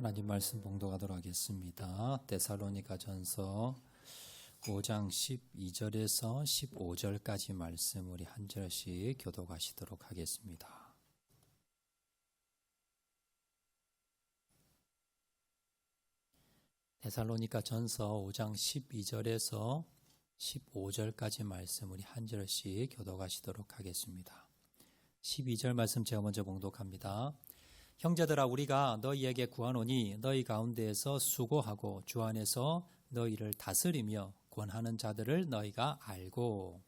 하나님 말씀 봉독하도록 하겠습니다. 데살로니가전서 5장 12절에서 15절까지 말씀 우리 한 절씩 교독하시도록 하겠습니다. 데살로니가전서 5장 12절에서 15절까지 말씀 우리 한 절씩 교독하시도록 하겠습니다. 12절 말씀 제가 먼저 봉독합니다. 형제들아, 우리가 너희에게 구하노니 너희 가운데에서 수고하고 주 안에서 너희를 다스리며 권하는 자들을 너희가 알고,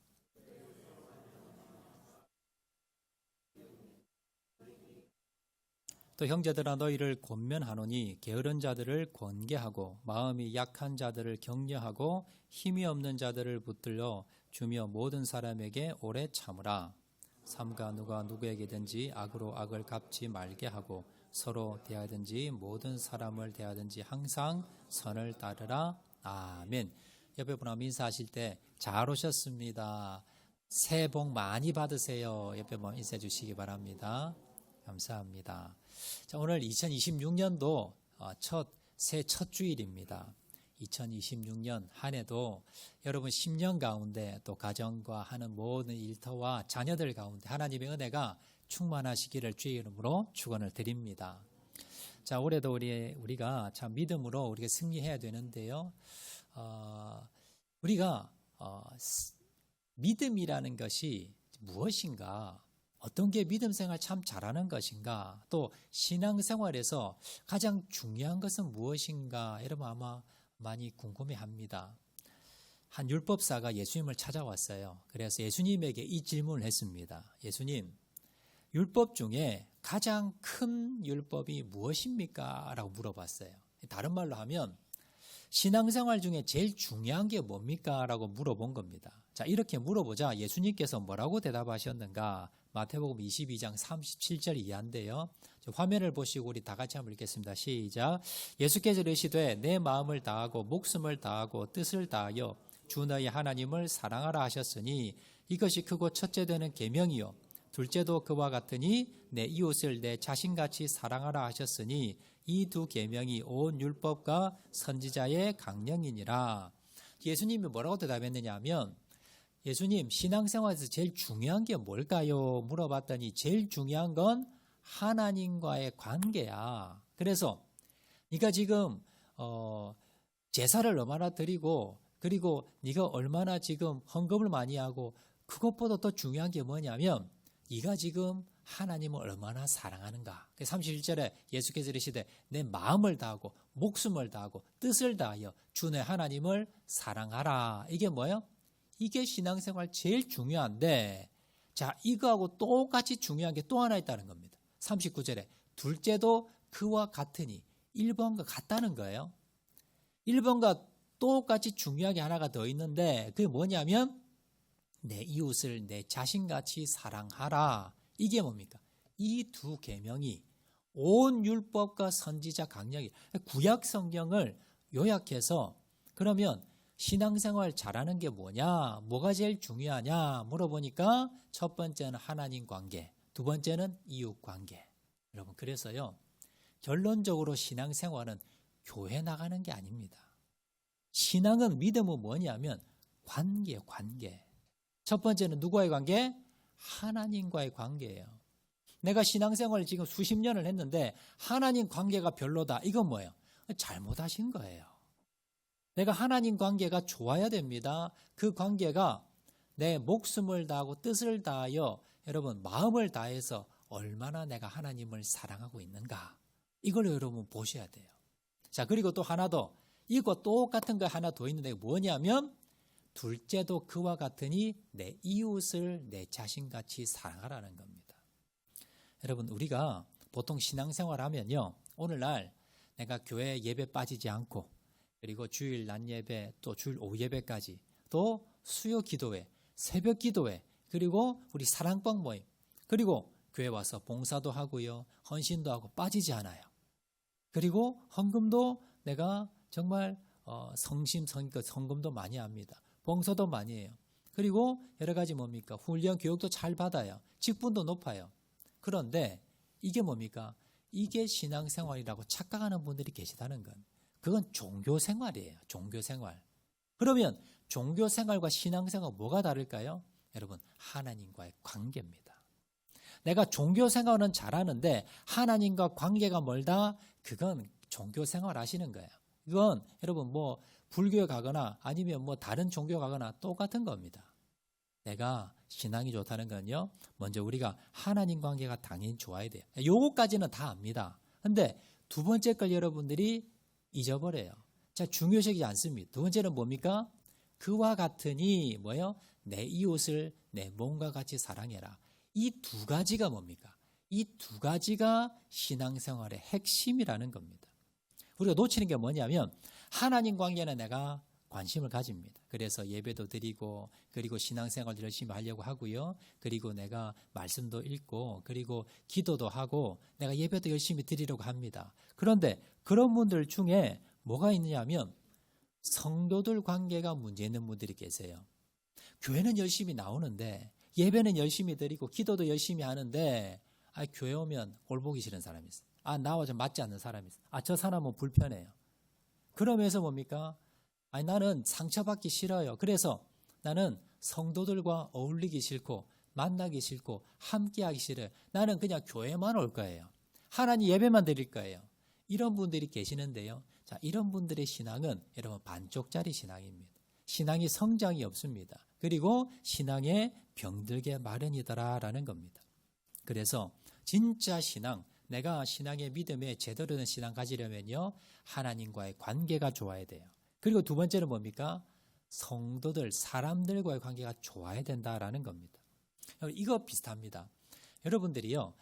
또 형제들아, 너희를 권면하노니 게으른 자들을 권계하고 마음이 약한 자들을 격려하고 힘이 없는 자들을 붙들려 주며 모든 사람에게 오래 참으라. 삼가 누가 누구에게든지 악으로 악을 갚지 말게 하고 서로 대하든지 모든 사람을 대하든지 항상 선을 따르라. 아멘. 옆에 분하고 인사하실 때 잘 오셨습니다. 새해 복 많이 받으세요. 옆에 인사해 주시기 바랍니다. 감사합니다. 자, 오늘 2026년도 새해 첫 주일입니다. 2026년 한 해도 여러분 10년 가운데 또 가정과 하는 모든 일터와 자녀들 가운데 하나님의 은혜가 충만하시기를 주의 이름으로 축원을 드립니다. 자, 올해도 우리가 참 믿음으로 우리가 승리해야 되는데요. 우리가 믿음이라는 것이 무엇인가? 어떤 게 믿음 생활 참 잘하는 것인가? 또 신앙생활에서 가장 중요한 것은 무엇인가? 여러분 아마 많이 궁금해합니다. 한 율법사가 예수님을 찾아왔어요. 그래서 예수님에게 이 질문을 했습니다. 예수님, 율법 중에 가장 큰 율법이 무엇입니까? 라고 물어봤어요. 다른 말로 하면 신앙생활 중에 제일 중요한 게 뭡니까? 라고 물어본 겁니다. 자, 이렇게 물어보자 예수님께서 뭐라고 대답하셨는가? 마태복음 22장 37절 이하인데요. 화면을 보시고 우리 다 같이 한번 읽겠습니다. 시작. 예수께서 이르시되 내 마음을 다하고 목숨을 다하고 뜻을 다하여 주 너희 하나님을 사랑하라 하셨으니 이것이 크고 첫째 되는 계명이요 둘째도 그와 같으니 내 이웃을 내 자신같이 사랑하라 하셨으니 이 두 계명이 온 율법과 선지자의 강령이니라. 예수님이 뭐라고 대답했느냐 하면 예수님, 신앙생활에서 제일 중요한 게 뭘까요? 물어봤더니 제일 중요한 건 하나님과의 관계야. 그래서 네가 지금 제사를 얼마나 드리고 그리고 네가 얼마나 지금 헌금을 많이 하고 그것보다 더 중요한 게 뭐냐면 네가 지금 하나님을 얼마나 사랑하는가. 31절에 예수께서 이르시되 내 마음을 다하고 목숨을 다하고 뜻을 다하여 주 내 하나님을 사랑하라. 이게 뭐예요? 이게 신앙생활 제일 중요한데, 자, 이거하고 똑같이 중요한 게 또 하나 있다는 겁니다. 39절에 둘째도 그와 같으니 1번과 같다는 거예요. 1번과 똑같이 중요한 게 하나가 더 있는데 그게 뭐냐면 내 이웃을 내 자신같이 사랑하라. 이게 뭡니까? 이 두 계명이 온 율법과 선지자 강령이 구약 성경을 요약해서 그러면 신앙생활 잘하는 게 뭐냐? 뭐가 제일 중요하냐? 물어보니까 첫 번째는 하나님 관계, 두 번째는 이웃 관계. 여러분, 그래서요, 결론적으로 신앙생활은 교회 나가는 게 아닙니다. 신앙은 믿음은 뭐냐면 관계예요, 관계. 첫 번째는 누구와의 관계? 하나님과의 관계예요. 내가 신앙생활을 지금 수십 년을 했는데 하나님 관계가 별로다. 이건 뭐예요? 잘못하신 거예요. 내가 하나님 관계가 좋아야 됩니다. 그 관계가 내 목숨을 다하고 뜻을 다하여 여러분 마음을 다해서 얼마나 내가 하나님을 사랑하고 있는가. 이걸 여러분 보셔야 돼요. 자, 그리고 또 하나 더. 이거 똑같은 거 하나 더 있는데 뭐냐면 둘째도 그와 같으니 내 이웃을 내 자신같이 사랑하라는 겁니다. 여러분, 우리가 보통 신앙생활 하면요, 오늘날 내가 교회 예배 빠지지 않고 그리고 주일 낮 예배 또 주일 오후 예배까지 또 수요 기도회, 새벽 기도회 그리고 우리 사랑방 모임 그리고 교회 와서 봉사도 하고요, 헌신도 하고 빠지지 않아요. 그리고 헌금도 내가 정말 성금도 많이 합니다. 봉사도 많이 해요. 그리고 여러 가지 뭡니까? 훈련 교육도 잘 받아요. 직분도 높아요. 그런데 이게 뭡니까? 이게 신앙생활이라고 착각하는 분들이 계시다는 건 그건 종교생활이에요. 종교생활. 그러면 종교생활과 신앙생활 뭐가 다를까요? 여러분, 하나님과의 관계입니다. 내가 종교생활은 잘하는데 하나님과 관계가 멀다? 그건 종교생활 하시는 거예요. 이건 여러분 뭐 불교에 가거나 아니면 뭐 다른 종교 가거나 똑같은 겁니다. 내가 신앙이 좋다는 건요, 먼저 우리가 하나님 관계가 당연히 좋아야 돼요. 요거까지는 다 압니다. 근데 두 번째 걸 여러분들이 잊어버려요. 자, 중요시하지 않습니다. 두 번째는 뭡니까? 그와 같으니 뭐예요? 내 이웃을 내 몸과 같이 사랑해라. 이 두 가지가 뭡니까? 이 두 가지가 신앙생활의 핵심이라는 겁니다. 우리가 놓치는 게 뭐냐면 하나님 관계는 내가 관심을 가집니다. 그래서 예배도 드리고 그리고 신앙생활도 열심히 하려고 하고요. 그리고 내가 말씀도 읽고 그리고 기도도 하고 내가 예배도 열심히 드리려고 합니다. 그런데 그런 분들 중에 뭐가 있느냐면 성도들 관계가 문제 있는 분들이 계세요. 교회는 열심히 나오는데 예배는 열심히 드리고 기도도 열심히 하는데 교회 오면 꼴 보기 싫은 사람이 있어요. 나와 좀 맞지 않는 사람이 있어요. 저 사람은 불편해요. 그러면서 뭡니까? 나는 상처받기 싫어요. 그래서 나는 성도들과 어울리기 싫고 만나기 싫고 함께하기 싫어요. 나는 그냥 교회만 올 거예요. 하나님 예배만 드릴 거예요. 이런 분들이 계시는데요. 자, 이런 분들의 신앙은 여러분 반쪽짜리 신앙입니다. 신앙이 성장이 없습니다. 그리고 신앙에 병들게 마련이더라라는 겁니다. 그래서 진짜 신앙, 내가 신앙의 믿음에 제대로 된 신앙 가지려면요, 하나님과의 관계가 좋아야 돼요. 그리고 두 번째는 뭡니까? 성도들, 사람들과의 관계가 좋아야 된다라는 겁니다. 이거 비슷합니다. 여러분들이요,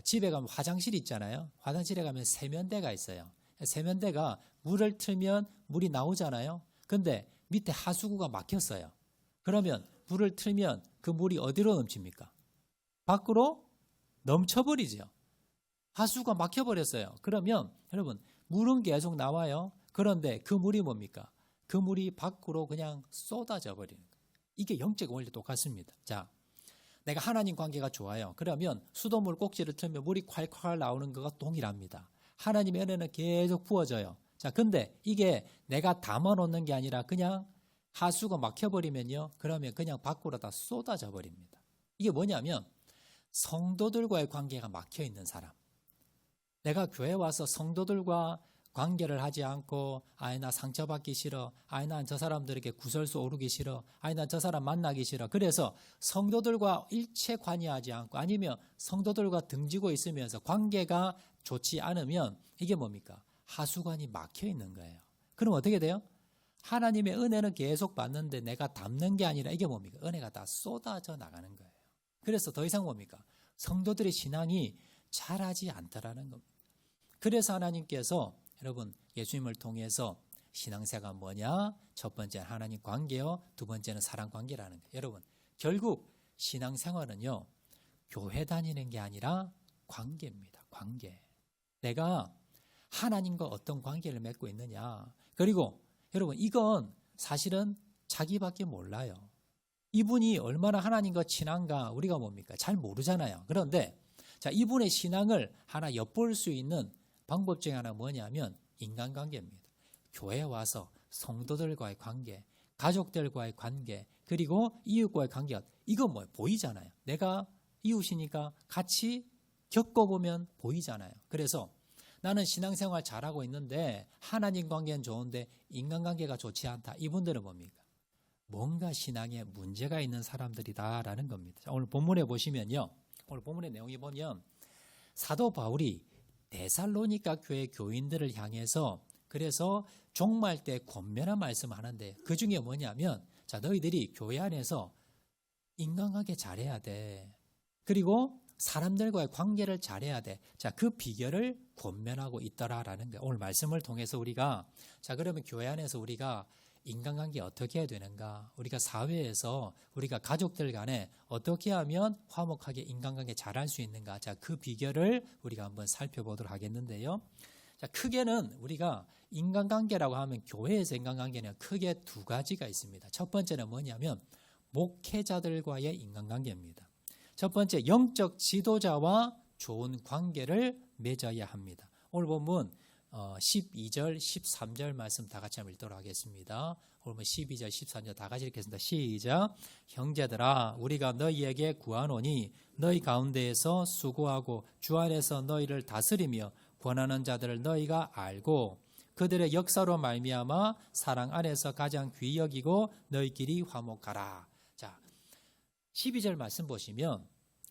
집에 가면 화장실 있잖아요. 화장실에 가면 세면대가 있어요. 세면대가 물을 틀면 물이 나오잖아요. 근데 밑에 하수구가 막혔어요. 그러면 물을 틀면 그 물이 어디로 넘칩니까? 밖으로 넘쳐버리죠. 하수구가 막혀버렸어요. 그러면 여러분 물은 계속 나와요. 그런데 그 물이 뭡니까? 그 물이 밖으로 그냥 쏟아져 버리는 거예요. 이게 영적 원리 똑같습니다. 자, 내가 하나님 관계가 좋아요. 그러면 수돗물 꼭지를 틀면 물이 콸콸 나오는 것과 동일합니다. 하나님의 은혜는 계속 부어져요. 자, 근데 이게 내가 담아놓는 게 아니라 그냥 하수가 막혀버리면요, 그러면 그냥 밖으로 다 쏟아져 버립니다. 이게 뭐냐면 성도들과의 관계가 막혀있는 사람. 내가 교회 와서 성도들과 관계를 하지 않고 나 상처받기 싫어, 난 저 사람들에게 구설수 오르기 싫어, 난 저 사람 만나기 싫어. 그래서 성도들과 일체 관여하지 않고 아니면 성도들과 등지고 있으면서 관계가 좋지 않으면 이게 뭡니까? 하수관이 막혀있는 거예요. 그럼 어떻게 돼요? 하나님의 은혜는 계속 받는데 내가 담는 게 아니라 이게 뭡니까? 은혜가 다 쏟아져 나가는 거예요. 그래서 더 이상 뭡니까? 성도들의 신앙이 자라지 않더라는 겁니다. 그래서 하나님께서 여러분 예수님을 통해서 신앙생활가 뭐냐? 첫 번째는 하나님 관계요. 두 번째는 사랑 관계라는 거예요. 여러분 결국 신앙생활은요, 교회 다니는 게 아니라 관계입니다. 관계. 내가 하나님과 어떤 관계를 맺고 있느냐. 그리고 여러분 이건 사실은 자기밖에 몰라요. 이분이 얼마나 하나님과 친한가 우리가 뭡니까? 잘 모르잖아요. 그런데 자, 이분의 신앙을 하나 엿볼 수 있는 방법 중에 하나 뭐냐면 인간관계입니다. 교회에 와서 성도들과의 관계, 가족들과의 관계, 그리고 이웃과의 관계가 이거 뭐 보이잖아요. 내가 이웃이니까 같이 겪어보면 보이잖아요. 그래서 나는 신앙생활 잘하고 있는데 하나님 관계는 좋은데 인간관계가 좋지 않다. 이분들은 뭡니까? 뭔가 신앙에 문제가 있는 사람들이다라는 겁니다. 자, 오늘 본문에 보시면요. 오늘 본문의 내용이 보면 사도 바울이 데살로니가 교회 교인들을 향해서 그래서 종말 때 권면한 말씀을 하는데 그 중에 뭐냐면 자, 너희들이 교회 안에서 인간관계 잘해야 돼. 그리고 사람들과의 관계를 잘해야 돼. 자, 그 비결을 권면하고 있더라라는 거예요. 오늘 말씀을 통해서 우리가 자, 그러면 교회 안에서 우리가 인간관계 어떻게 해야 되는가? 우리가 사회에서 우리가 가족들 간에 어떻게 하면 화목하게 인간관계 잘할 수 있는가? 자, 그 비결을 우리가 한번 살펴보도록 하겠는데요. 자, 크게는 우리가 인간관계라고 하면 교회에서 인간관계는 크게 두 가지가 있습니다. 첫 번째는 뭐냐면 목회자들과의 인간관계입니다. 첫 번째 영적 지도자와 좋은 관계를 맺어야 합니다. 오늘 본문 12절, 13절 말씀 다 같이 한번 읽도록 하겠습니다. 오늘 12절, 13절 다 같이 읽겠습니다. 시작. 형제들아, 우리가 너희에게 구하노니 너희 가운데에서 수고하고 주 안에서 너희를 다스리며 권하는 자들을 너희가 알고 그들의 역사로 말미암아 사랑 안에서 가장 귀히 여기고 너희끼리 화목하라. 자, 12절 말씀 보시면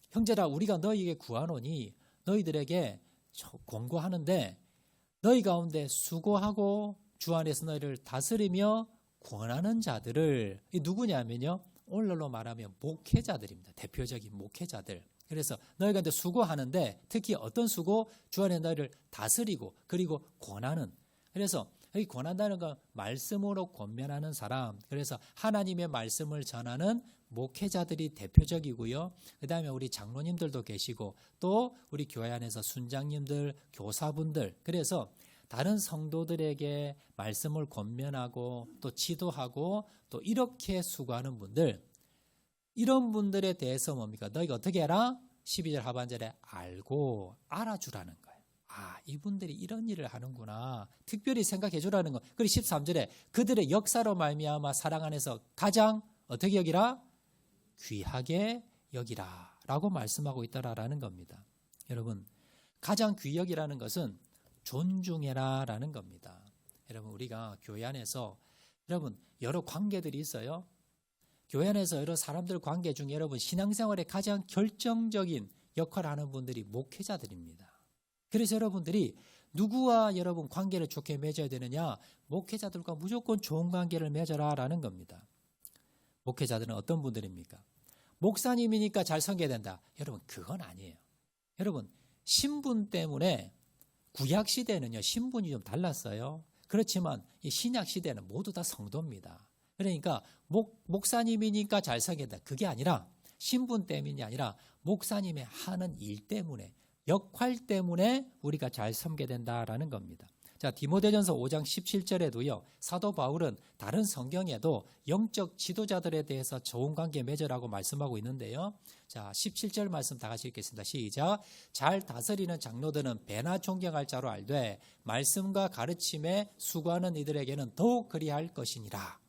형제라 우리가 너희에게 구하노니 너희들에게 권고하는데 너희 가운데 수고하고 주 안에서 너희를 다스리며 권하는 자들을 누구냐면요. 오늘날로 말하면 목회자들입니다. 대표적인 목회자들. 그래서 너희가 이제 수고하는데 특히 어떤 수고? 주 안에 너희를 다스리고 그리고 권하는. 그래서 여기 권한다는 건 말씀으로 권면하는 사람. 그래서 하나님의 말씀을 전하는 목회자들이 대표적이고요. 그 다음에 우리 장로님들도 계시고 또 우리 교회 안에서 순장님들, 교사분들. 그래서 다른 성도들에게 말씀을 권면하고 또 지도하고 또 이렇게 수고하는 분들. 이런 분들에 대해서 뭡니까? 너희가 어떻게 해라? 12절 하반절에 알고 알아주라는 거예요. 아, 이분들이 이런 일을 하는구나. 특별히 생각해 주라는 거. 그리고 13절에 그들의 역사로 말미암아 사랑 안에서 가장 어떻게 여기라? 귀하게 여기라 라고 말씀하고 있다라는 겁니다. 여러분, 가장 귀히 여기라는 것은 존중해라 라는 겁니다. 여러분, 우리가 교회 안에서 여러분 여러 관계들이 있어요. 교회 안에서 여러 사람들 관계 중에 여러분 신앙생활에 가장 결정적인 역할을 하는 분들이 목회자들입니다. 그래서 여러분들이 누구와 여러분 관계를 좋게 맺어야 되느냐? 목회자들과 무조건 좋은 관계를 맺어라 라는 겁니다. 목회자들은 어떤 분들입니까? 목사님이니까 잘 섬겨야 된다. 여러분 그건 아니에요. 여러분 신분 때문에 구약시대는요 신분이 좀 달랐어요. 그렇지만 이 신약시대는 모두 다 성도입니다. 그러니까 목사님이니까 잘 섬겨야 된다. 그게 아니라 신분 때문이 아니라 목사님의 하는 일 때문에 역할 때문에 우리가 잘 섬겨야 된다라는 겁니다. 자, 디모데전서 5장 17절에도요. 사도 바울은 다른 성경에도 영적 지도자들에 대해서 좋은 관계 맺으라고 말씀하고 있는데요. 자, 17절 말씀 다 같이 읽겠습니다. 시작. 잘 다스리는 장로들은 배나 존경할 자로 알되 말씀과 가르침에 수고하는 이들에게는 더욱 그리할 것이니라.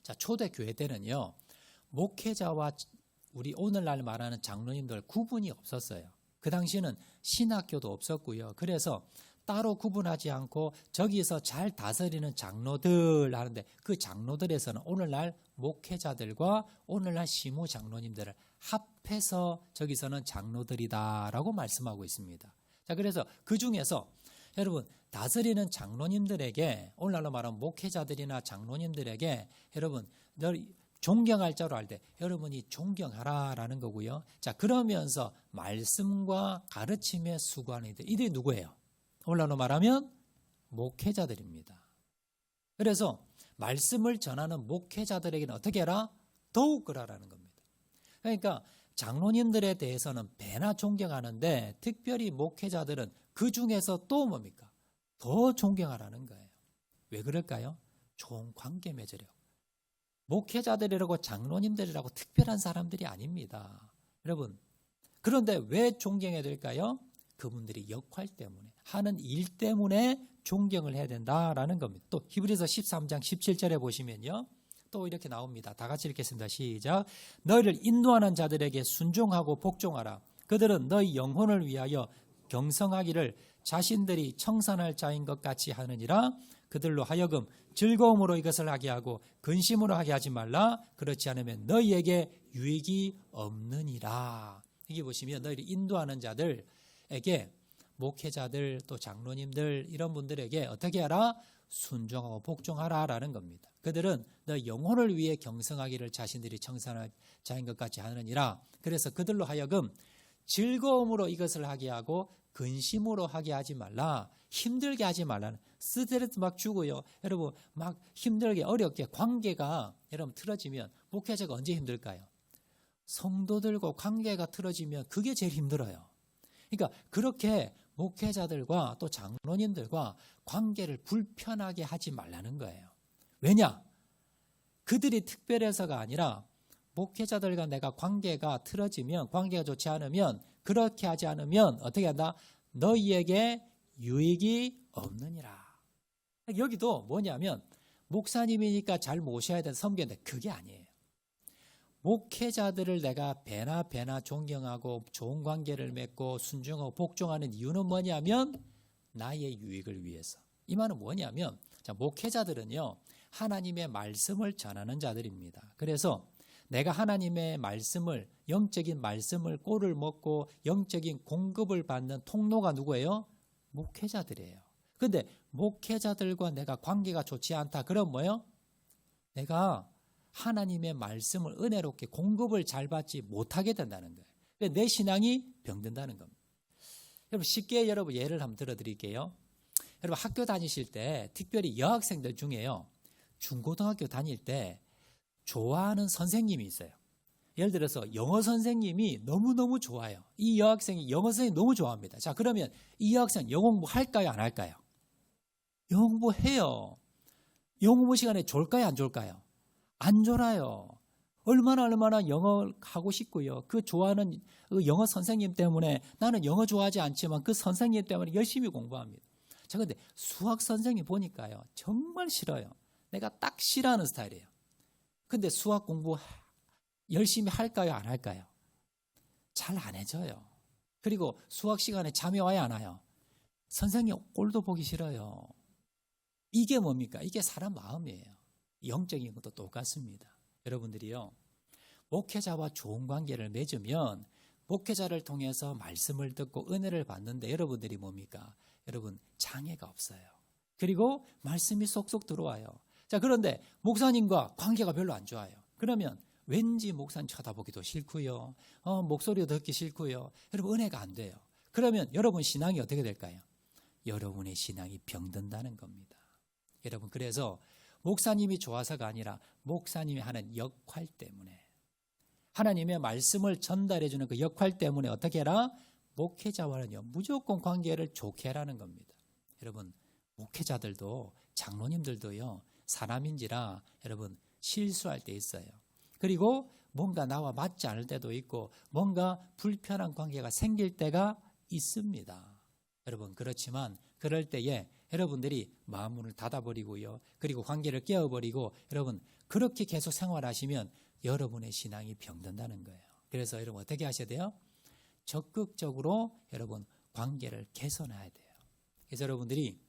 자, 초대교회 때는요. 목회자와 우리 오늘날 말하는 장로님들 구분이 없었어요. 그 당시에는 신학교도 없었고요. 그래서 따로 구분하지 않고 저기서 잘 다스리는 장로들 하는데 그 장로들에서는 오늘날 목회자들과 오늘날 시무 장로님들을 합해서 저기서는 장로들이다라고 말씀하고 있습니다. 자, 그래서 그 중에서 여러분 다스리는 장로님들에게 오늘날로 말하면 목회자들이나 장로님들에게 여러분 존경할 자로 알 때 여러분이 존경하라라는 거고요. 자, 그러면서 말씀과 가르침에 수고하는 이들이 누구예요? 오늘날로 말하면 목회자들입니다. 그래서 말씀을 전하는 목회자들에게는 어떻게 해라? 더욱 그러라는 겁니다. 그러니까 장로님들에 대해서는 배나 존경하는데 특별히 목회자들은 그 중에서 또 뭡니까? 더 존경하라는 거예요. 왜 그럴까요? 좋은 관계 맺으려고. 목회자들이라고 장로님들이라고 특별한 사람들이 아닙니다. 여러분, 그런데 왜 존경해야 될까요? 그분들이 역할 때문에 하는 일 때문에 존경을 해야 된다라는 겁니다. 또 히브리서 13장 17절에 보시면요. 또 이렇게 나옵니다. 다 같이 읽겠습니다. 시작. 너희를 인도하는 자들에게 순종하고 복종하라. 그들은 너희 영혼을 위하여 경성하기를 자신들이 청산할 자인 것 같이 하느니라. 그들로 하여금 즐거움으로 이것을 하게 하고 근심으로 하게 하지 말라. 그렇지 않으면 너희에게 유익이 없느니라. 여기 보시면 너희를 인도하는 자들에게 목회자들 또 장로님들 이런 분들에게 어떻게 하라? 순종하고 복종하라라는 겁니다. 그들은 너희 영혼을 위해 경성하기를 자신들이 청산할 자인 것 같이 하느니라. 그래서 그들로 하여금 즐거움으로 이것을 하게 하고 근심으로 하게 하지 말라. 힘들게 하지 말라는 스트레스 막 주고요. 여러분 막 힘들게 어렵게 관계가 여러분 틀어지면 목회자가 언제 힘들까요? 성도들과 관계가 틀어지면 그게 제일 힘들어요. 그러니까 그렇게 목회자들과 또 장로님들과 관계를 불편하게 하지 말라는 거예요. 왜냐? 그들이 특별해서가 아니라 목회자들과 내가 관계가 틀어지면 관계가 좋지 않으면 그렇게 하지 않으면 어떻게 한다? 너희에게 유익이 없느니라. 여기도 뭐냐면 목사님이니까 잘 모셔야 되는 섬기는데 그게 아니에요. 목회자들을 내가 배나 존경하고 좋은 관계를 맺고 순종하고 복종하는 이유는 뭐냐면 나의 유익을 위해서. 이 말은 뭐냐면 자, 목회자들은요 하나님의 말씀을 전하는 자들입니다. 그래서 내가 하나님의 말씀을 영적인 말씀을 꼴을 먹고 영적인 공급을 받는 통로가 누구예요? 목회자들이에요. 그런데 목회자들과 내가 관계가 좋지 않다. 그럼 뭐예요? 내가 하나님의 말씀을 은혜롭게 공급을 잘 받지 못하게 된다는 거예요. 내 신앙이 병든다는 겁니다. 여러분 쉽게 여러분 예를 한번 들어드릴게요. 여러분 학교 다니실 때 특별히 여학생들 중에요. 중고등학교 다닐 때 좋아하는 선생님이 있어요. 예를 들어서 영어 선생님이 너무너무 좋아요. 이 여학생이 영어 선생님 너무 좋아합니다. 자, 그러면 이 여학생 영어 공부 할까요? 안 할까요? 영어 공부 해요. 영어 공부 시간에 졸까요? 안 졸까요? 안 졸아요. 얼마나 영어 하고 싶고요. 그 좋아하는 그 영어 선생님 때문에 나는 영어 좋아하지 않지만 그 선생님 때문에 열심히 공부합니다. 자, 근데 수학 선생님 보니까요. 정말 싫어요. 내가 딱 싫어하는 스타일이에요. 근데 수학 공부 열심히 할까요? 안 할까요? 잘 안 해줘요. 그리고 수학 시간에 잠이 와요? 안 와요? 선생님 꼴도 보기 싫어요. 이게 뭡니까? 이게 사람 마음이에요. 영적인 것도 똑같습니다. 여러분들이요. 목회자와 좋은 관계를 맺으면 목회자를 통해서 말씀을 듣고 은혜를 받는데 여러분들이 뭡니까? 여러분 장애가 없어요. 그리고 말씀이 쏙쏙 들어와요. 자, 그런데 목사님과 관계가 별로 안 좋아요. 그러면 왠지 목사님 쳐다보기도 싫고요. 목소리도 듣기 싫고요. 여러분 은혜가 안 돼요. 그러면 여러분 신앙이 어떻게 될까요? 여러분의 신앙이 병든다는 겁니다. 여러분 그래서 목사님이 좋아서가 아니라 목사님이 하는 역할 때문에 하나님의 말씀을 전달해 주는 그 역할 때문에 어떻게 해라? 목회자와는요 무조건 관계를 좋게 하라는 겁니다. 여러분 목회자들도 장로님들도요 사람인지라 여러분 실수할 때 있어요. 그리고 뭔가 나와 맞지 않을 때도 있고 뭔가 불편한 관계가 생길 때가 있습니다. 여러분 그렇지만 그럴 때에 여러분들이 마음문을 닫아버리고요. 그리고 관계를 깨어버리고 여러분 그렇게 계속 생활하시면 여러분의 신앙이 병든다는 거예요. 그래서 여러분 어떻게 하셔야 돼요? 적극적으로 여러분 관계를 개선해야 돼요. 그래서 여러분들이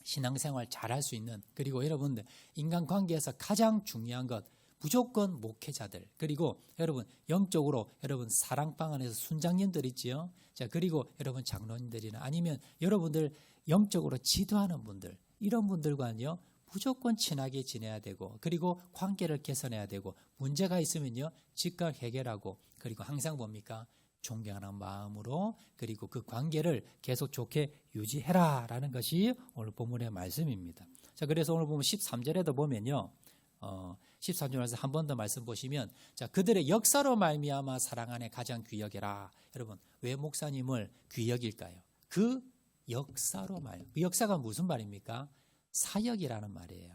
신앙생활 잘할 수 있는 그리고 여러분들 인간관계에서 가장 중요한 것 무조건 목회자들 그리고 여러분 영적으로 여러분 사랑방 안에서 순장님들 있지요. 자 그리고 여러분 장로님들이나 아니면 여러분들 영적으로 지도하는 분들 이런 분들과는요 무조건 친하게 지내야 되고 그리고 관계를 개선해야 되고 문제가 있으면요 즉각 해결하고 그리고 항상 뭡니까? 존경하는 마음으로 그리고 그 관계를 계속 좋게 유지해라라는 것이 오늘 본문의 말씀입니다. 자 그래서 오늘 보면 13절에도 보면요. 13절에서 한 번 더 말씀 보시면 자 그들의 역사로 말미암아 사랑 안에 가장 귀히 여겨라. 여러분 왜 목사님을 귀히 여길까요? 그 역사로 그 역사가 무슨 말입니까? 사역이라는 말이에요.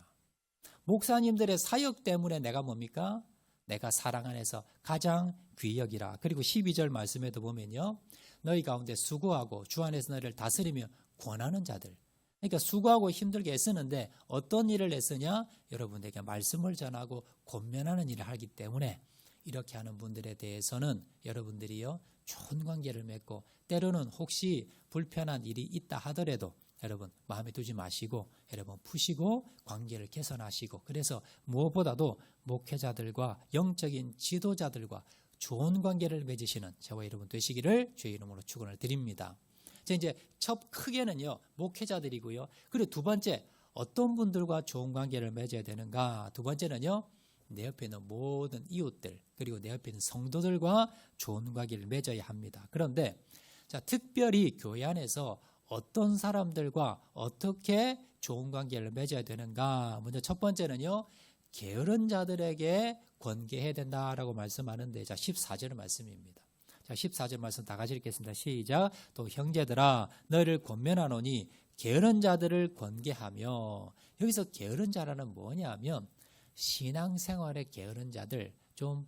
목사님들의 사역 때문에 내가 뭡니까? 내가 사랑 안에서 가장 귀히 여기라. 그리고 12절 말씀에도 보면요. 너희 가운데 수고하고 주 안에서 너희를 다스리며 권하는 자들. 그러니까 수고하고 힘들게 애쓰는데 어떤 일을 애쓰냐? 여러분에게 말씀을 전하고 권면하는 일을 하기 때문에 이렇게 하는 분들에 대해서는 여러분들이요. 좋은 관계를 맺고 때로는 혹시 불편한 일이 있다 하더라도 여러분 마음에 두지 마시고 여러분 푸시고 관계를 개선하시고 그래서 무엇보다도 목회자들과 영적인 지도자들과 좋은 관계를 맺으시는 저와 여러분 되시기를 주의 이름으로 축원을 드립니다. 자, 이제 첫 크게는요 목회자들이고요. 그리고 두 번째 어떤 분들과 좋은 관계를 맺어야 되는가? 두 번째는요 내 옆에 있는 모든 이웃들 그리고 내 옆에 있는 성도들과 좋은 관계를 맺어야 합니다. 그런데 자 특별히 교회 안에서 어떤 사람들과 어떻게 좋은 관계를 맺어야 되는가? 먼저 첫 번째는요. 게으른 자들에게 권계해야 된다라고 말씀하는데 자 14절 말씀입니다. 자 14절 말씀 다 같이 읽겠습니다. 시작. 또 형제들아 너희를 권면하노니 게으른 자들을 권계하며 여기서 게으른 자라는 뭐냐면 신앙생활에 게으른 자들 좀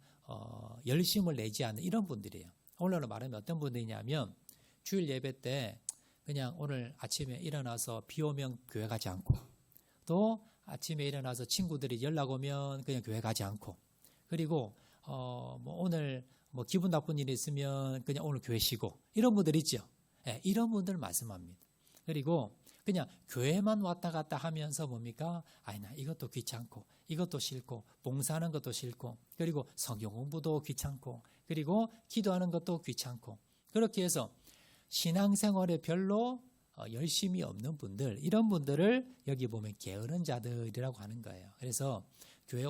열심을 내지 않는 이런 분들이에요. 오늘로 말하면 어떤 분들이냐면 주일 예배 때 그냥 오늘 아침에 일어나서 비 오면 교회 가지 않고, 또 아침에 일어나서 친구들이 연락 오면 그냥 교회 가지 않고, 그리고 뭐 오늘 뭐 기분 나쁜 일이 있으면 그냥 오늘 교회 쉬고, 이런 분들 있죠. 예, 이런 분들 말씀합니다. 그리고 그냥 교회만 왔다 갔다 하면서 뭡니까? 아니, 나 이것도 귀찮고, 이것도 싫고, 봉사하는 것도 싫고, 그리고 성경 공부도 귀찮고, 그리고 기도하는 것도 귀찮고, 그렇게 해서 신앙생활에 별로 열심이 없는 분들, 이런 분들을 여기 보면 게으른 자들이라고 하는 거예요. 그래서 교회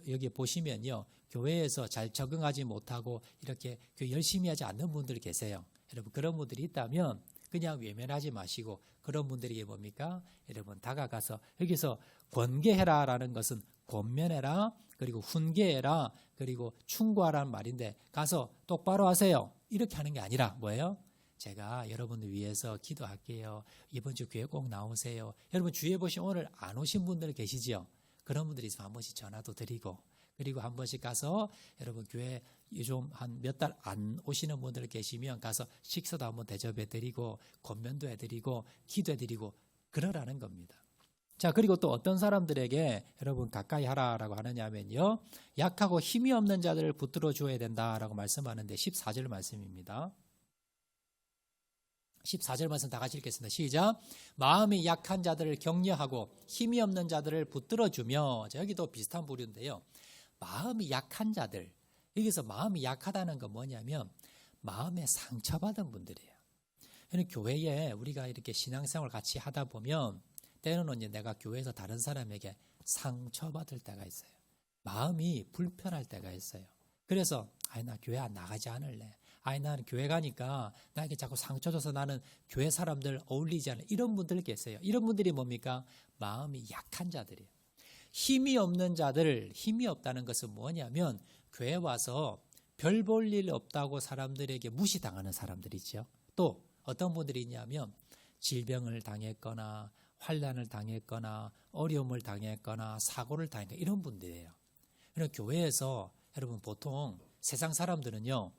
여기 보시면요, 교회에서 잘 적응하지 못하고 이렇게 열심히 하지 않는 분들이 계세요. 여러분, 그런 분들이 있다면 그냥 외면하지 마시고, 그런 분들이 뭡니까? 여러분, 다가가서, 여기서 권계해라라는 것은 권면해라, 그리고 훈계해라, 그리고 충고하라는 말인데, 가서 똑바로 하세요, 이렇게 하는 게 아니라 뭐예요? 제가 여러분을 위해서 기도할게요. 이번 주 교회 꼭 나오세요. 여러분, 주위에 보시면 오늘 안 오신 분들 계시죠? 그런 분들이 있으면 한 번씩 전화도 드리고, 그리고 한 번씩 가서 여러분 교회 좀 한 몇 달 안 오시는 분들 계시면 가서 식사도 한번 대접해 드리고, 권면도 해 드리고, 기도해 드리고, 그러라는 겁니다. 자, 그리고 또 어떤 사람들에게 여러분 가까이 하라라고 하느냐면요, 약하고 힘이 없는 자들을 붙들어 줘야 된다라고 말씀하는데 14절 말씀입니다. 14절 말씀 다 같이 읽겠습니다. 시작. 마음이 약한 자들을 격려하고 힘이 없는 자들을 붙들어주며. 여기도 비슷한 부류인데요, 마음이 약한 자들, 여기서 마음이 약하다는 건 뭐냐면 마음에 상처받은 분들이에요. 교회에 우리가 이렇게 신앙생활 같이 하다 보면 때로는 이제 내가 교회에서 다른 사람에게 상처받을 때가 있어요. 마음이 불편할 때가 있어요. 그래서 나 교회 안 나가지 않을래. 나는 교회 가니까 나에게 자꾸 상처 줘서 나는 교회 사람들 어울리지 않아. 이런 분들 계세요. 이런 분들이 뭡니까? 마음이 약한 자들이에요. 힘이 없는 자들, 힘이 없다는 것은 뭐냐면 교회 와서 별 볼 일 없다고 사람들에게 무시당하는 사람들이죠. 또 어떤 분들이 있냐면 질병을 당했거나 환난을 당했거나 어려움을 당했거나 사고를 당했거나 이런 분들이에요. 그래서 교회에서 여러분 보통 세상 사람들은요,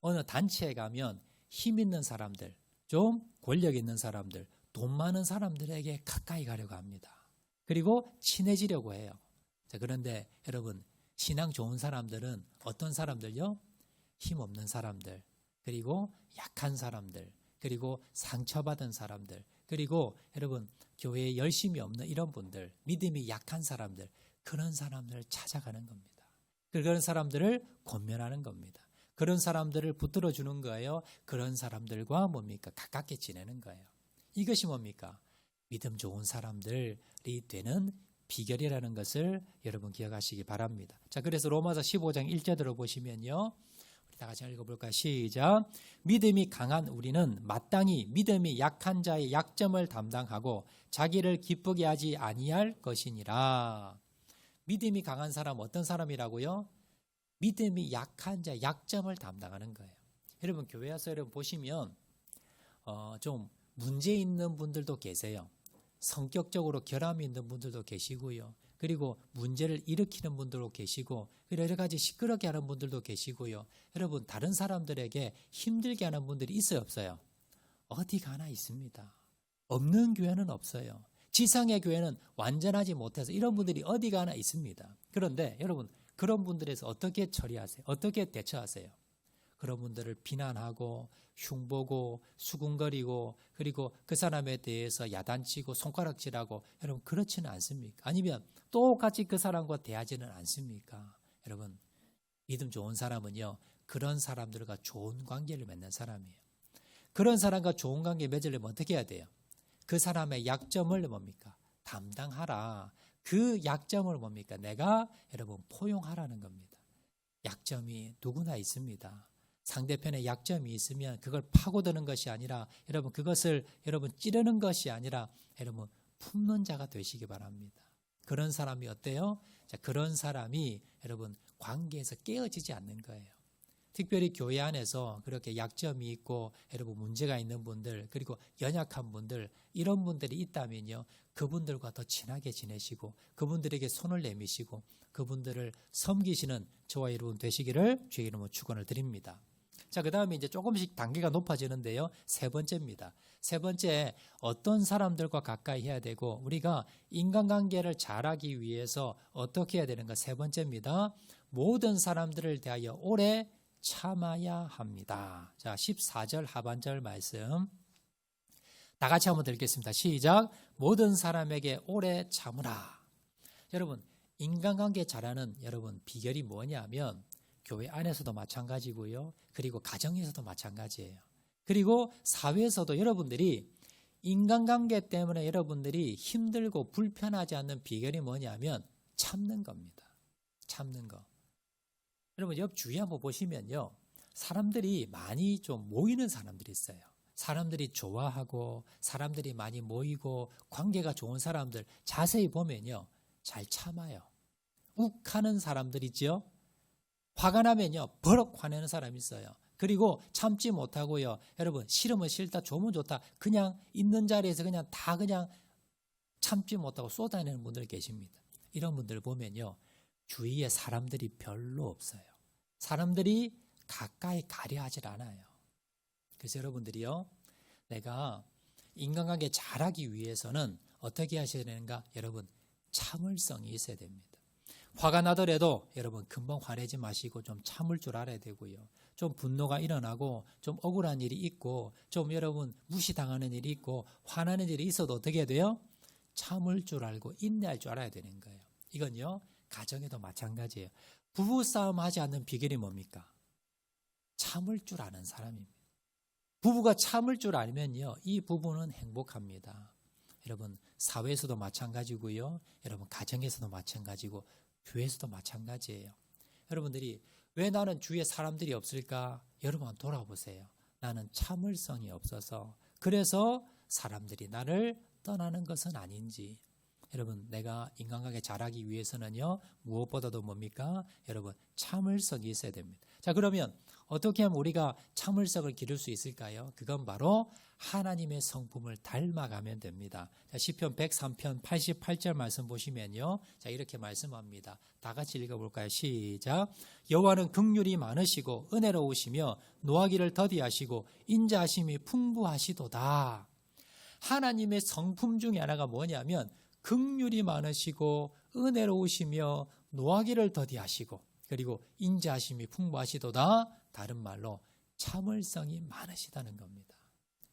어느 단체에 가면 힘 있는 사람들, 좀 권력 있는 사람들, 돈 많은 사람들에게 가까이 가려고 합니다. 그리고 친해지려고 해요. 자, 그런데 여러분, 신앙 좋은 사람들은 어떤 사람들요? 힘 없는 사람들, 그리고 약한 사람들, 그리고 상처받은 사람들, 그리고 여러분 교회에 열심이 없는 이런 분들, 믿음이 약한 사람들, 그런 사람들을 찾아가는 겁니다. 그런 사람들을 권면하는 겁니다. 그런 사람들을 붙들어 주는 거예요. 그런 사람들과 뭡니까? 가깝게 지내는 거예요. 이것이 뭡니까? 믿음 좋은 사람들이 되는 비결이라는 것을 여러분 기억하시기 바랍니다. 자, 그래서 로마서 15장 1절을 보시면요, 우리 다 같이 읽어볼까요? 시작. 믿음이 강한 우리는 마땅히 믿음이 약한 자의 약점을 담당하고 자기를 기쁘게 하지 아니할 것이니라. 믿음이 강한 사람 어떤 사람이라고요? 믿음이 약한 자의 약점을 담당하는 거예요. 여러분 교회 와서 여러분 보시면 좀 문제 있는 분들도 계세요. 성격적으로 결함이 있는 분들도 계시고요. 그리고 문제를 일으키는 분들도 계시고, 그리고 여러 가지 시끄럽게 하는 분들도 계시고요. 여러분 다른 사람들에게 힘들게 하는 분들이 있어요, 없어요? 어디 가나 있습니다. 없는 교회는 없어요. 지상의 교회는 완전하지 못해서 이런 분들이 어디 가나 있습니다. 그런데 여러분 그런 분들에서 어떻게 처리하세요? 어떻게 대처하세요? 그런 분들을 비난하고 흉보고 수군거리고, 그리고 그 사람에 대해서 야단치고 손가락질하고, 여러분 그렇지는 않습니까? 아니면 똑같이 그 사람과 대하지는 않습니까? 여러분 믿음 좋은 사람은요, 그런 사람들과 좋은 관계를 맺는 사람이에요. 그런 사람과 좋은 관계 맺으려면 어떻게 해야 돼요? 그 사람의 약점을 뭡니까? 담당하라. 그 약점을 뭡니까? 내가 여러분 포용하라는 겁니다. 약점이 누구나 있습니다. 상대편의 약점이 있으면 그걸 파고드는 것이 아니라 여러분 그것을 여러분 찌르는 것이 아니라 여러분 품는 자가 되시기 바랍니다. 그런 사람이 어때요? 자, 그런 사람이 여러분 관계에서 깨어지지 않는 거예요. 특별히 교회 안에서 그렇게 약점이 있고 여러분 문제가 있는 분들, 그리고 연약한 분들, 이런 분들이 있다면요, 그분들과 더 친하게 지내시고 그분들에게 손을 내미시고 그분들을 섬기시는 저와 여러분 되시기를 주의 이름으로 축원을 드립니다. 자, 그 다음에 이제 조금씩 단계가 높아지는데요. 세 번째입니다. 세 번째, 어떤 사람들과 가까이 해야 되고 우리가 인간관계를 잘하기 위해서 어떻게 해야 되는가. 세 번째입니다. 모든 사람들을 대하여 오래 참아야 합니다. 자, 14절 하반절 말씀 다 같이 한번 읽겠습니다. 시작. 모든 사람에게 오래 참으라. 여러분, 인간관계 잘하는 여러분 비결이 뭐냐면 교회 안에서도 마찬가지고요. 그리고 가정에서도 마찬가지예요. 그리고 사회에서도 여러분들이 인간관계 때문에 여러분들이 힘들고 불편하지 않는 비결이 뭐냐면 참는 겁니다. 참는 거. 여러분 옆 주위 한번 보시면요. 사람들이 많이 좀 모이는 사람들이 있어요. 사람들이 좋아하고 사람들이 많이 모이고 관계가 좋은 사람들 자세히 보면요. 잘 참아요. 욱하는 사람들 있죠. 화가 나면요. 버럭 화내는 사람이 있어요. 그리고 참지 못하고요. 여러분 싫으면 싫다 좋으면 좋다 그냥 있는 자리에서 그냥 다 그냥 참지 못하고 쏟아내는 분들 계십니다. 이런 분들 보면요. 주위에 사람들이 별로 없어요. 사람들이 가까이 가려 하질 않아요. 그래서 여러분들이요. 내가 인간관계 잘하기 위해서는 어떻게 하셔야 되는가? 여러분 참을성이 있어야 됩니다. 화가 나더라도 여러분 금방 화내지 마시고 좀 참을 줄 알아야 되고요. 좀 분노가 일어나고 좀 억울한 일이 있고 좀 여러분 무시당하는 일이 있고 화나는 일이 있어도 어떻게 해야 돼요? 참을 줄 알고 인내할 줄 알아야 되는 거예요. 이건요. 가정에도 마찬가지예요. 부부싸움 하지 않는 비결이 뭡니까? 참을 줄 아는 사람입니다. 부부가 참을 줄 알면요. 이 부부는 행복합니다. 여러분 사회에서도 마찬가지고요. 여러분 가정에서도 마찬가지고 교회에서도 마찬가지예요. 여러분들이 왜 나는 주위에 사람들이 없을까? 여러분 한번 돌아보세요. 나는 참을성이 없어서 그래서 사람들이 나를 떠나는 것은 아닌지. 여러분 내가 인간관계 잘하기 위해서는요. 무엇보다도 뭡니까? 여러분 참을성이 있어야 됩니다. 자 그러면 어떻게 하면 우리가 참을성을 기를 수 있을까요? 그건 바로 하나님의 성품을 닮아가면 됩니다. 자, 시편 103편 88절 말씀 보시면요. 자, 이렇게 말씀합니다. 다 같이 읽어볼까요? 시작. 여호와는 긍휼이 많으시고 은혜로우시며 노하기를 더디하시고 인자하심이 풍부하시도다. 하나님의 성품 중에 하나가 뭐냐면 긍휼이 많으시고 은혜로우시며 노하기를 더디하시고 그리고 인자하심이 풍부하시도다. 다른 말로 참을성이 많으시다는 겁니다.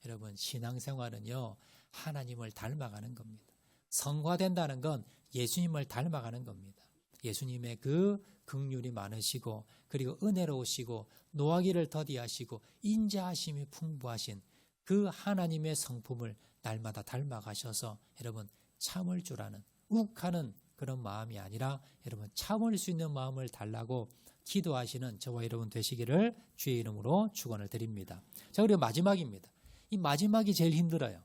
여러분 신앙생활은요. 하나님을 닮아가는 겁니다. 성화된다는 건 예수님을 닮아가는 겁니다. 예수님의 그 긍휼이 많으시고 그리고 은혜로우시고 노하기를 더디하시고 인자하심이 풍부하신 그 하나님의 성품을 날마다 닮아가셔서 여러분 참을 줄 아는 욱하는 그런 마음이 아니라 여러분 참을 수 있는 마음을 달라고 기도하시는 저와 여러분 되시기를 주의 이름으로 축원을 드립니다. 자, 그리고 마지막입니다. 이 마지막이 제일 힘들어요.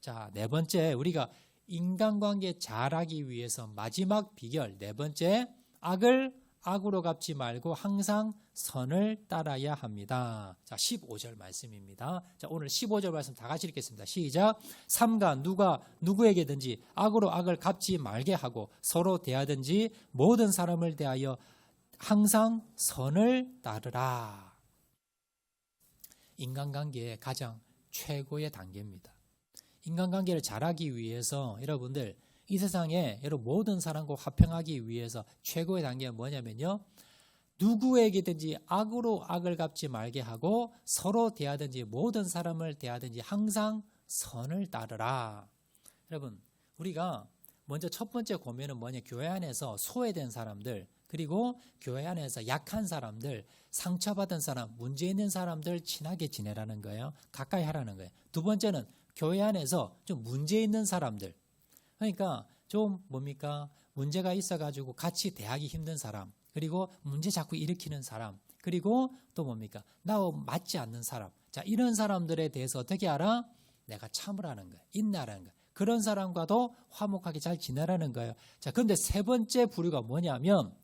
자, 네 번째 우리가 인간관계 잘하기 위해서 마지막 비결 네 번째 악을 악으로 갚지 말고 항상 선을 따라야 합니다. 자, 15절 말씀입니다. 자, 오늘 15절 말씀 다 같이 읽겠습니다. 시작. 삼가 누가 누구에게든지 악으로 악을 갚지 말게 하고 서로 대하든지 모든 사람을 대하여 항상 선을 따르라. 인간관계의 가장 최고의 단계입니다. 인간관계를 잘하기 위해서 여러분들 이 세상에 여러분 모든 사람과 화평하기 위해서 최고의 단계가 뭐냐면요. 누구에게든지 악으로 악을 갚지 말게 하고 서로 대하든지 모든 사람을 대하든지 항상 선을 따르라. 여러분 우리가 먼저 첫 번째 고민은 뭐냐. 교회 안에서 소외된 사람들 그리고 교회 안에서 약한 사람들 상처받은 사람 문제 있는 사람들 친하게 지내라는 거예요. 가까이 하라는 거예요. 두 번째는 교회 안에서 좀 문제 있는 사람들 그러니까 좀 뭡니까? 문제가 있어가지고 같이 대하기 힘든 사람 그리고 문제 자꾸 일으키는 사람 그리고 또 뭡니까? 나와 맞지 않는 사람 자 이런 사람들에 대해서 어떻게 알아? 내가 참으라는 거예요. 인내하라는 거예요. 그런 사람과도 화목하게 잘 지내라는 거예요. 자 그런데 세 번째 부류가 뭐냐면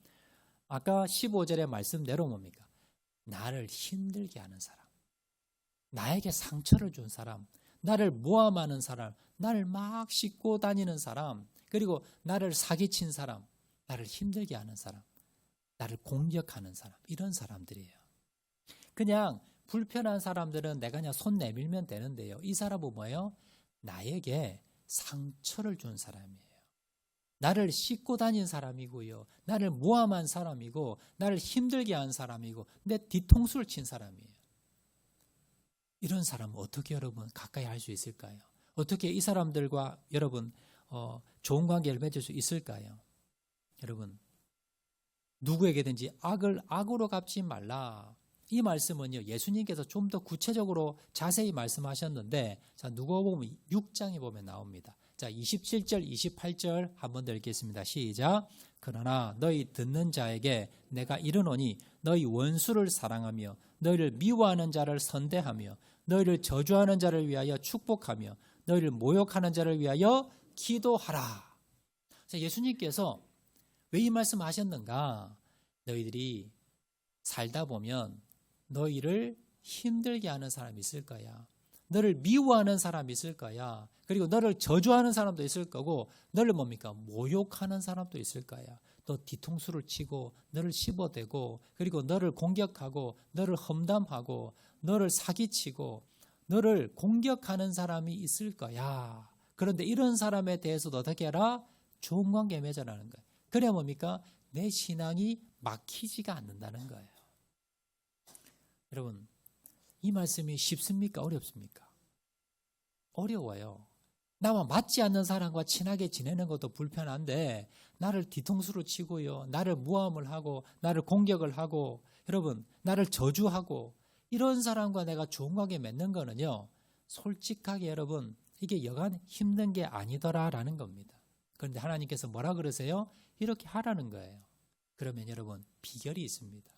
아까 15절의 말씀대로 뭡니까? 나를 힘들게 하는 사람 나에게 상처를 준 사람 나를 모함하는 사람 나를 막 싣고 다니는 사람 그리고 나를 사기친 사람 나를 힘들게 하는 사람 나를 공격하는 사람 이런 사람들이에요. 그냥 불편한 사람들은 내가 그냥 손 내밀면 되는데요. 이 사람은 뭐예요? 나에게 상처를 준 사람이에요. 나를 싣고 다닌 사람이고요. 나를 모함한 사람이고 나를 힘들게 한 사람이고 내 뒤통수를 친 사람이에요. 이런 사람은 어떻게 여러분 가까이 할 수 있을까요? 어떻게 이 사람들과 여러분 좋은 관계를 맺을 수 있을까요? 여러분 누구에게든지 악을 악으로 갚지 말라. 이 말씀은요 예수님께서 좀 더 구체적으로 자세히 말씀하셨는데 자 누가복음 6장에 보면 나옵니다. 자 27절 28절 한번 더 읽겠습니다. 시작. 그러나 너희 듣는 자에게 내가 이르노니 너희 원수를 사랑하며 너희를 미워하는 자를 선대하며 너희를 저주하는 자를 위하여 축복하며 너희를 모욕하는 자를 위하여 기도하라. 자, 예수님께서 왜 이 말씀하셨는가? 너희들이 살다 보면 너희를 힘들게 하는 사람이 있을 거야. 너를 미워하는 사람이 있을 거야. 그리고 너를 저주하는 사람도 있을 거고 너를 뭡니까? 모욕하는 사람도 있을 거야. 또 뒤통수를 치고 너를 씹어대고 그리고 너를 공격하고 너를 험담하고 너를 사기치고 너를 공격하는 사람이 있을 거야. 그런데 이런 사람에 대해서도 어떻게 해라? 좋은 관계 맺어라는 거예요. 그래 뭡니까? 내 신앙이 막히지가 않는다는 거예요. 여러분 이 말씀이 쉽습니까? 어렵습니까? 어려워요. 나와 맞지 않는 사람과 친하게 지내는 것도 불편한데 나를 뒤통수로 치고요. 나를 모함을 하고 나를 공격을 하고 여러분 나를 저주하고 이런 사람과 내가 좋은 관계 맺는 거는요. 솔직하게 여러분 이게 여간 힘든 게 아니더라라는 겁니다. 그런데 하나님께서 뭐라 그러세요? 이렇게 하라는 거예요. 그러면 여러분 비결이 있습니다.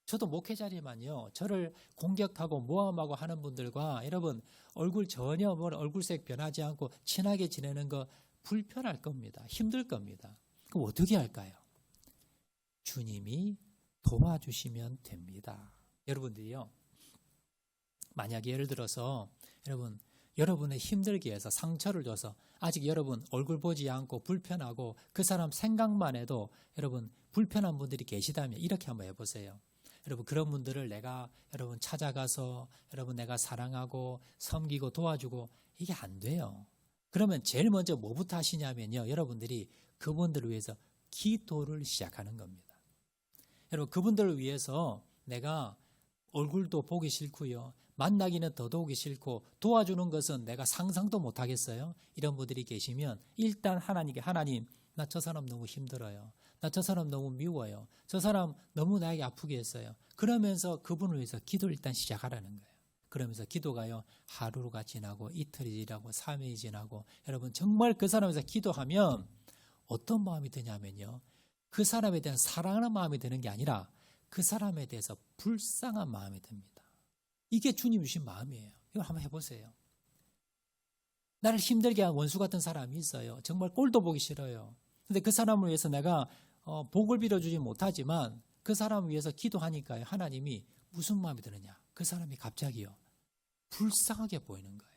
저도 목회 자리만요. 저를 공격하고 모함하고 하는 분들과 여러분 얼굴 전혀 얼굴색 변하지 않고 친하게 지내는 거 불편할 겁니다. 힘들 겁니다. 그럼 어떻게 할까요? 주님이 도와주시면 됩니다. 여러분들이요. 만약에 예를 들어서 여러분의 힘들게 해서 상처를 줘서 아직 여러분 얼굴 보지 않고 불편하고 그 사람 생각만 해도 여러분 불편한 분들이 계시다면 이렇게 한번 해보세요. 여러분 그런 분들을 내가 여러분 찾아가서 여러분 내가 사랑하고 섬기고 도와주고 이게 안 돼요. 그러면 제일 먼저 뭐부터 하시냐면요. 여러분들이 그분들을 위해서 기도를 시작하는 겁니다. 여러분 그분들을 위해서 내가 얼굴도 보기 싫고요. 만나기는 더더욱이 싫고 도와주는 것은 내가 상상도 못 하겠어요. 이런 분들이 계시면 일단 하나님께 하나님 나 저 사람 너무 힘들어요. 나 저 사람 너무 미워요. 저 사람 너무 나에게 아프게 했어요. 그러면서 그분을 위해서 기도를 일단 시작하라는 거예요. 그러면서 기도가요. 하루가 지나고 이틀이 지나고 3일이 지나고 여러분 정말 그 사람에 대해서 기도하면 어떤 마음이 드냐면요. 그 사람에 대한 사랑하는 마음이 드는 게 아니라 그 사람에 대해서 불쌍한 마음이 듭니다. 이게 주님 주신 마음이에요. 이거 한번 해보세요. 나를 힘들게 한 원수 같은 사람이 있어요. 정말 꼴도 보기 싫어요. 근데 그 사람을 위해서 내가 복을 빌어주지 못하지만 그 사람을 위해서 기도하니까요. 하나님이 무슨 마음이 드느냐. 그 사람이 갑자기요. 불쌍하게 보이는 거예요.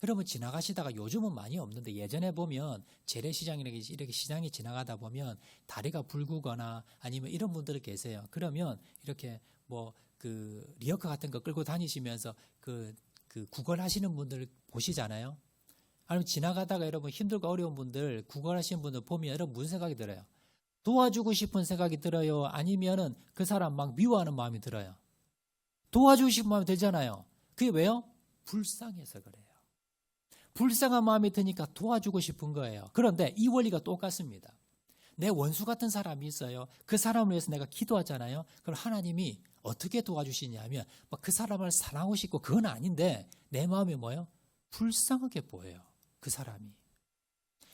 여러분 지나가시다가 요즘은 많이 없는데 예전에 보면 재래시장이라게 이렇게 시장이 지나가다 보면 다리가 붉거나 아니면 이런 분들이 계세요. 그러면 이렇게 그 리어카 같은 거 끌고 다니시면서 그 구걸하시는 분들 보시잖아요. 아니면 지나가다가 여러분 힘들고 어려운 분들 구걸하시는 분들 보면 여러분 무슨 생각이 들어요? 도와주고 싶은 생각이 들어요? 아니면은 그 사람 막 미워하는 마음이 들어요? 도와주고 싶은 마음이 들잖아요. 그게 왜요? 불쌍해서 그래요. 불쌍한 마음이 드니까 도와주고 싶은 거예요. 그런데 이 원리가 똑같습니다. 내 원수 같은 사람이 있어요. 그 사람을 위해서 내가 기도하잖아요. 그럼 하나님이 어떻게 도와주시냐면 그 사람을 사랑하고 싶고 그건 아닌데 내 마음이 뭐예요? 불쌍하게 보여요. 그 사람이.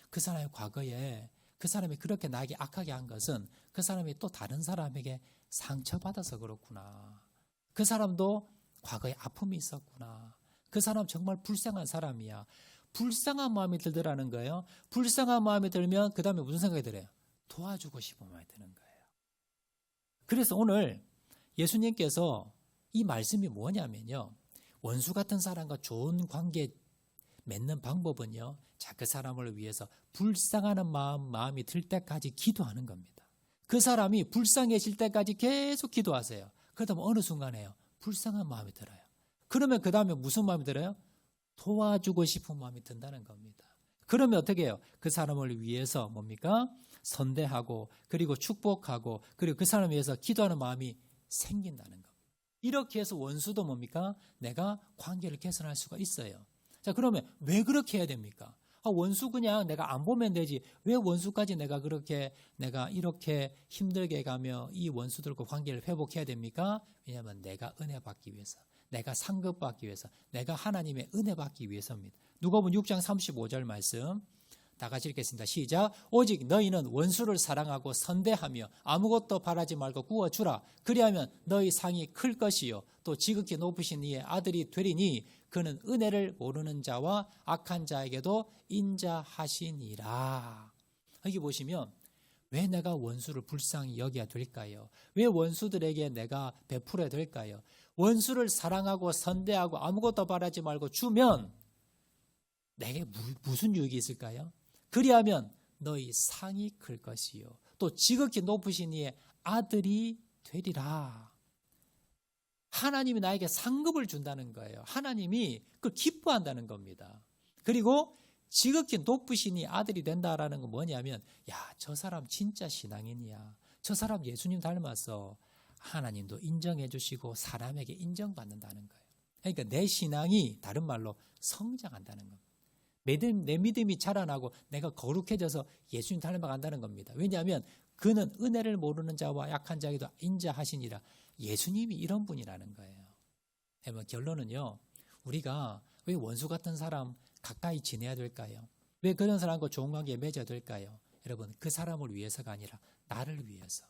그 사람의 과거에 그 사람이 그렇게 나에게 악하게 한 것은 그 사람이 또 다른 사람에게 상처받아서 그렇구나. 그 사람도 과거에 아픔이 있었구나. 그 사람 정말 불쌍한 사람이야. 불쌍한 마음이 들더라는 거예요. 불쌍한 마음이 들면 그 다음에 무슨 생각이 들어요? 도와주고 싶은 마음이 드는 거예요. 그래서 오늘 예수님께서 이 말씀이 뭐냐면요. 원수 같은 사람과 좋은 관계 맺는 방법은요. 자, 그 사람을 위해서 불쌍하는 마음이 들 때까지 기도하는 겁니다. 그 사람이 불쌍해질 때까지 계속 기도하세요. 그러다 보면 어느 순간에요. 불쌍한 마음이 들어요. 그러면 그 다음에 무슨 마음이 들어요? 도와주고 싶은 마음이 든다는 겁니다. 그러면 어떻게 해요? 그 사람을 위해서 뭡니까? 선대하고 그리고 축복하고 그리고 그 사람을 위해서 기도하는 마음이 생긴다는 겁니다. 이렇게 해서 원수도 뭡니까? 내가 관계를 개선할 수가 있어요. 자, 그러면 왜 그렇게 해야 됩니까? 원수 그냥 내가 안 보면 되지. 왜 원수까지 내가 이렇게 힘들게 가며 이 원수들과 관계를 회복해야 됩니까? 왜냐하면 내가 은혜 받기 위해서, 내가 상급 받기 위해서, 내가 하나님의 은혜 받기 위해서입니다. 누가복음 6장 35절 말씀 다 같이 읽겠습니다. 시작. 오직 너희는 원수를 사랑하고 선대하며 아무것도 바라지 말고 구워주라. 그리하면 너희 상이 클 것이요 또 지극히 높으신 이의 아들이 되리니 그는 은혜를 모르는 자와 악한 자에게도 인자하시니라. 여기 보시면 왜 내가 원수를 불쌍히 여겨야 될까요? 왜 원수들에게 내가 베풀어야 될까요? 원수를 사랑하고 선대하고 아무것도 바라지 말고 주면 내게 무슨 유익이 있을까요? 그리하면 너희 상이 클 것이요 또 지극히 높으신 이의 아들이 되리라. 하나님이 나에게 상급을 준다는 거예요. 하나님이 그걸 기뻐한다는 겁니다. 그리고 지극히 높으신 이 아들이 된다라는 건 뭐냐면 저 사람 진짜 신앙인이야. 저 사람 예수님 닮았어. 하나님도 인정해 주시고 사람에게 인정받는다는 거예요. 그러니까 내 신앙이 다른 말로 성장한다는 겁니다. 내 믿음이 자라나고 내가 거룩해져서 예수님 닮아간다는 겁니다. 왜냐하면 그는 은혜를 모르는 자와 약한 자에게도 인자하시니라. 예수님이 이런 분이라는 거예요. 결론은요. 우리가 왜 원수 같은 사람 가까이 지내야 될까요? 왜 그런 사람과 좋은 관계에 맺어야 될까요? 여러분 그 사람을 위해서가 아니라 나를 위해서.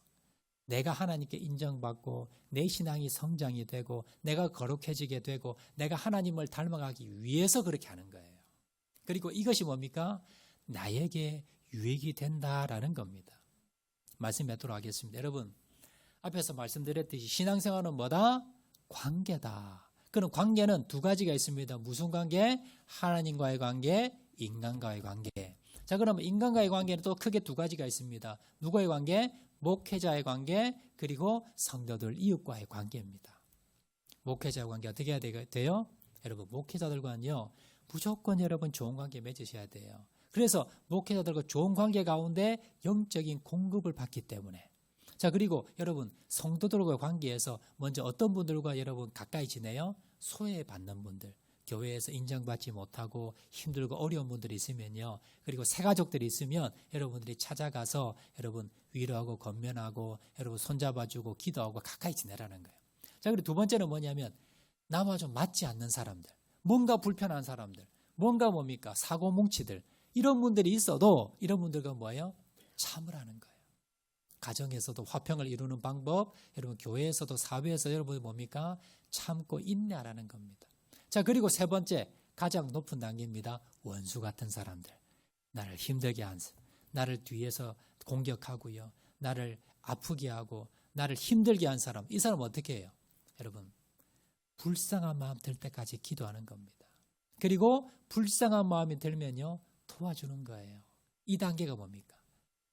내가 하나님께 인정받고 내 신앙이 성장이 되고 내가 거룩해지게 되고 내가 하나님을 닮아가기 위해서 그렇게 하는 거예요. 그리고 이것이 뭡니까? 나에게 유익이 된다라는 겁니다. 말씀 맺도록 하겠습니다. 여러분 앞에서 말씀드렸듯이 신앙생활은 뭐다? 관계다. 그럼 관계는 두 가지가 있습니다. 무슨 관계? 하나님과의 관계, 인간과의 관계. 자, 그러면 인간과의 관계는 또 크게 두 가지가 있습니다. 누구의 관계? 목회자의 관계, 그리고 성도들 이웃과의 관계입니다. 목회자의 관계 어떻게 해야 돼요? 여러분 목회자들과는요 무조건 여러분 좋은 관계 맺으셔야 돼요. 그래서 목회자들과 좋은 관계 가운데 영적인 공급을 받기 때문에. 자, 그리고 여러분 성도들과의 관계에서 먼저 어떤 분들과 여러분 가까이 지내요? 소외받는 분들, 교회에서 인정받지 못하고 힘들고 어려운 분들이 있으면요, 그리고 새가족들이 있으면 여러분들이 찾아가서 여러분 위로하고 권면하고 여러분 손잡아주고 기도하고 가까이 지내라는 거예요. 자, 그리고 두 번째는 뭐냐면 나와 좀 맞지 않는 사람들, 뭔가 불편한 사람들, 뭔가 뭡니까? 사고뭉치들, 이런 분들이 있어도 이런 분들과 뭐예요? 참으라는 거예요. 가정에서도 화평을 이루는 방법, 여러분 교회에서도 사회에서 여러분이 뭡니까? 참고 인내하라는 겁니다. 자, 그리고 세 번째 가장 높은 단계입니다. 원수 같은 사람들, 나를 힘들게 한 사람, 나를 뒤에서 공격하고요, 나를 아프게 하고 나를 힘들게 한 사람, 이 사람 어떻게 해요? 여러분 불쌍한 마음 들 때까지 기도하는 겁니다. 그리고 불쌍한 마음이 들면요 도와주는 거예요. 이 단계가 뭡니까?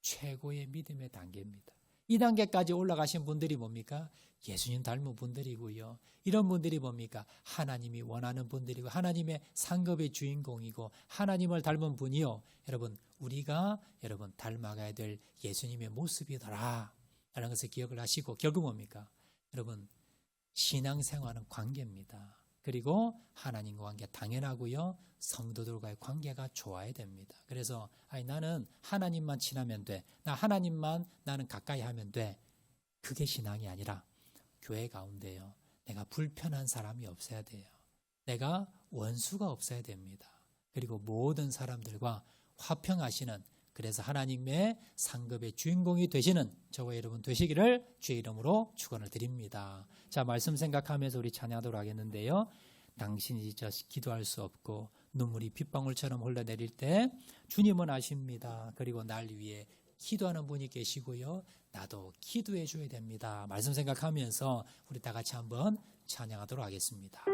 최고의 믿음의 단계입니다. 이 단계까지 올라가신 분들이 뭡니까? 예수님 닮은 분들이고요. 이런 분들이 뭡니까? 하나님이 원하는 분들이고 하나님의 상급의 주인공이고 하나님을 닮은 분이요. 여러분 우리가 여러분 닮아가야 될 예수님의 모습이더라 라는 것을 기억을 하시고 결국 뭡니까? 여러분 신앙생활은 관계입니다. 그리고 하나님과 관계 당연하고요. 성도들과의 관계가 좋아야 됩니다. 그래서 나는 하나님만 친하면 돼. 나는 가까이 하면 돼. 그게 신앙이 아니라 교회 가운데요. 내가 불편한 사람이 없어야 돼요. 내가 원수가 없어야 됩니다. 그리고 모든 사람들과 화평하시는, 그래서 하나님의 상급의 주인공이 되시는 저와 여러분 되시기를 주의 이름으로 축원을 드립니다. 자, 말씀 생각하면서 우리 찬양하도록 하겠는데요. 당신이 기도할 수 없고 눈물이 빗방울처럼 흘러내릴 때 주님은 아십니다. 그리고 날 위해 기도하는 분이 계시고요. 나도 기도해 줘야 됩니다. 말씀 생각하면서 우리 다 같이 한번 찬양하도록 하겠습니다.